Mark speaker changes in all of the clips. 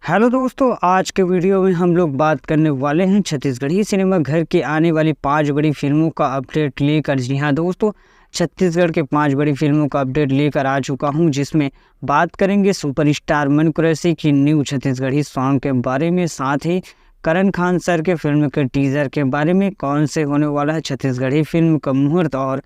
Speaker 1: Hello दोस्तों, आज के वीडियो में हम लोग बात करने वाले हैं छत्तीसगढ़ी सिनेमा घर की आने वाली 5 बड़ी फिल्मों का अपडेट लेकर। जी हाँ दोस्तों, छत्तीसगढ़ के 5 बड़ी फिल्मों का अपडेट लेकर आ चुका हूं, जिसमें बात करेंगे सुपरस्टार मन कुरैशी की न्यू छत्तीसगढ़ी सॉन्ग के बारे में, साथ ही करण खान सर के फिल्म के टीजर के बारे में, कौन से होने वाला है छत्तीसगढ़ी फिल्म का मुहूर्त और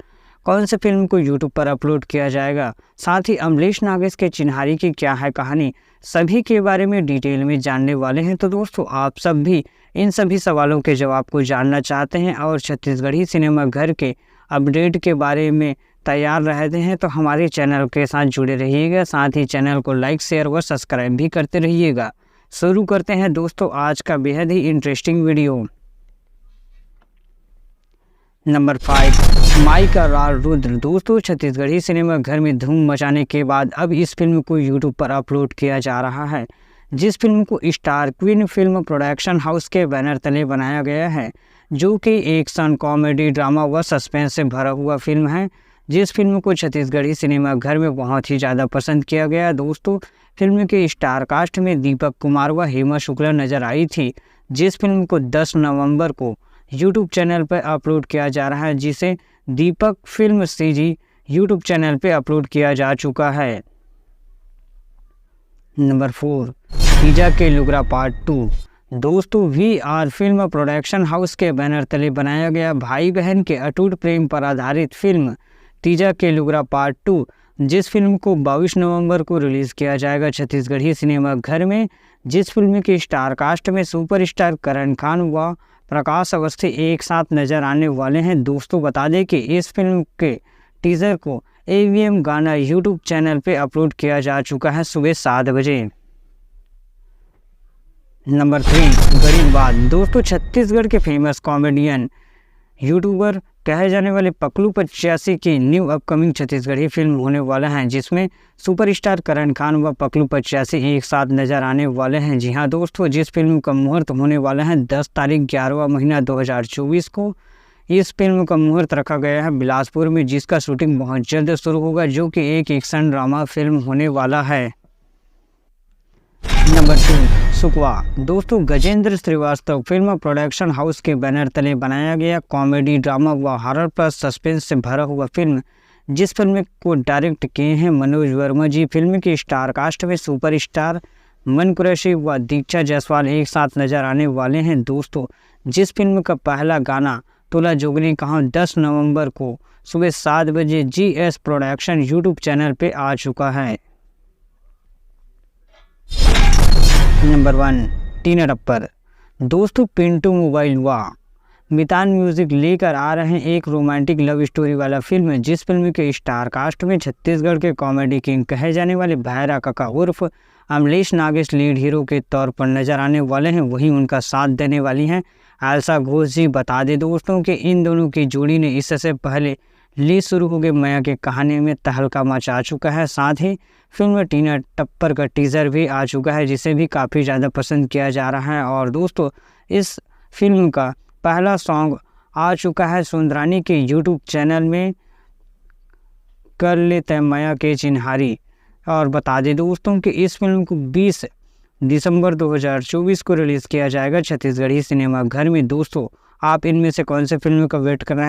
Speaker 1: कौन से फिल्म को यूट्यूब पर अपलोड किया जाएगा, साथ ही अमलेश नागेश के चिन्हारी की क्या है कहानी, सभी के बारे में डिटेल में जानने वाले हैं। तो दोस्तों, आप सब भी इन सभी सवालों के जवाब को जानना चाहते हैं और छत्तीसगढ़ी सिनेमा घर के अपडेट के बारे में तैयार रहते हैं तो हमारे चैनल के साथ जुड़े रहिएगा, साथ ही चैनल को लाइक शेयर व सब्सक्राइब भी करते रहिएगा। शुरू करते हैं दोस्तों आज का बेहद ही इंटरेस्टिंग वीडियो। नंबर 5, माई का रार रुद्र। दोस्तों, छत्तीसगढ़ी सिनेमा घर में धूम मचाने के बाद अब इस फिल्म को यूट्यूब पर अपलोड किया जा रहा है, जिस फिल्म को star queen film production house के बैनर तले बनाया गया है, जो कि एक्शन, कॉमेडी, ड्रामा व सस्पेंस से भरा हुआ फिल्म है। जिस फिल्म को छत्तीसगढ़ी सिनेमा घर में बहुत ही ज़्यादा पसंद किया गया। दोस्तों, फिल्म के स्टार कास्ट में दीपक कुमार व हेमा शुक्ला नजर आई थी। जिस फिल्म को 10 नवंबर को यूट्यूब चैनल पर अपलोड किया जा रहा है, जिसे दीपक फिल्म सीजी यूट्यूब चैनल पे अपलोड किया जा चुका है। नंबर 4, तीजा के लुगरा पार्ट 2। दोस्तों, VR फिल्म प्रोडक्शन हाउस के बैनर तले बनाया गया भाई बहन के अटूट प्रेम पर आधारित फिल्म तीजा के लुगरा पार्ट 2, जिस फिल्म को 22 नवंबर को रिलीज किया जाएगा छत्तीसगढ़ी सिनेमा घर में। जिस फिल्म के स्टार कास्ट में सुपरस्टार करण खान व प्रकाश अवस्थी एक साथ नजर आने वाले हैं। दोस्तों, बता दें कि इस फिल्म के टीजर को AVM गाना यूट्यूब चैनल पे अपलोड किया जा चुका है सुबह 7 बजे। नंबर 3, गरीबबाद। दोस्तों, छत्तीसगढ़ के फेमस कॉमेडियन यूट्यूबर कहे जाने वाले पकलू 85 की न्यू अपकमिंग छत्तीसगढ़ी फिल्म होने वाला है, जिसमें सुपरस्टार करण खान व पकलू 85 एक साथ नजर आने वाले हैं। जी हाँ दोस्तों, जिस फिल्म का मुहूर्त होने वाला है 10 तारीख 11वां महीना 2024 को। इस फिल्म का मुहूर्त रखा गया है बिलासपुर में, जिसका शूटिंग बहुत जल्द शुरू होगा, जो कि एक एक्शन ड्रामा फिल्म होने वाला है। नंबर 2, सुकवा। दोस्तों, Gajendra Shrivastava film production house के बैनर तले बनाया गया कॉमेडी, ड्रामा व हॉरर प्लस सस्पेंस से भरा हुआ फिल्म, जिस फिल्म को डायरेक्ट किए हैं मनोज वर्मा जी। फिल्म के स्टार कास्ट में सुपरस्टार मन कुरैशी व दीक्षा जायसवाल एक साथ नजर आने वाले हैं। दोस्तों, जिस फिल्म का पहला गाना तोला जोगनी कहाँ 10 नवंबर को सुबह 7 बजे GS प्रोडक्शन यूट्यूब चैनल पे आ चुका है। नंबर 1, टीना टप्पर। दोस्तों, पिंटू मोबाइल व मितान म्यूजिक लेकर आ रहे हैं एक रोमांटिक लव स्टोरी वाला फिल्म, जिस फिल्म के स्टार कास्ट में छत्तीसगढ़ के कॉमेडी किंग कहे जाने वाले भैरा काका उर्फ अमलेश नागेश लीड हीरो के तौर पर नजर आने वाले हैं। वहीं उनका साथ देने वाली हैं आयशा घोष जी। बता दें दोस्तों कि इन दोनों की जोड़ी ने इससे पहले ली शुरू हो गई मैया की कहानी में तहलका मचा चुका है। साथ ही फिल्म में टीना टप्पर का टीजर भी आ चुका है, जिसे भी काफ़ी ज़्यादा पसंद किया जा रहा है। और दोस्तों, इस फिल्म का पहला सॉन्ग आ चुका है सुंदरानी के यूट्यूब चैनल में, कर लेते मैया के चिन्हारी। और बता दें दोस्तों कि इस फिल्म को 20 दिसंबर 2024 को रिलीज़ किया जाएगा छत्तीसगढ़ी सिनेमा घर में। दोस्तों, आप इनमें से कौन से फिल्म का वेट कर रहे हैं?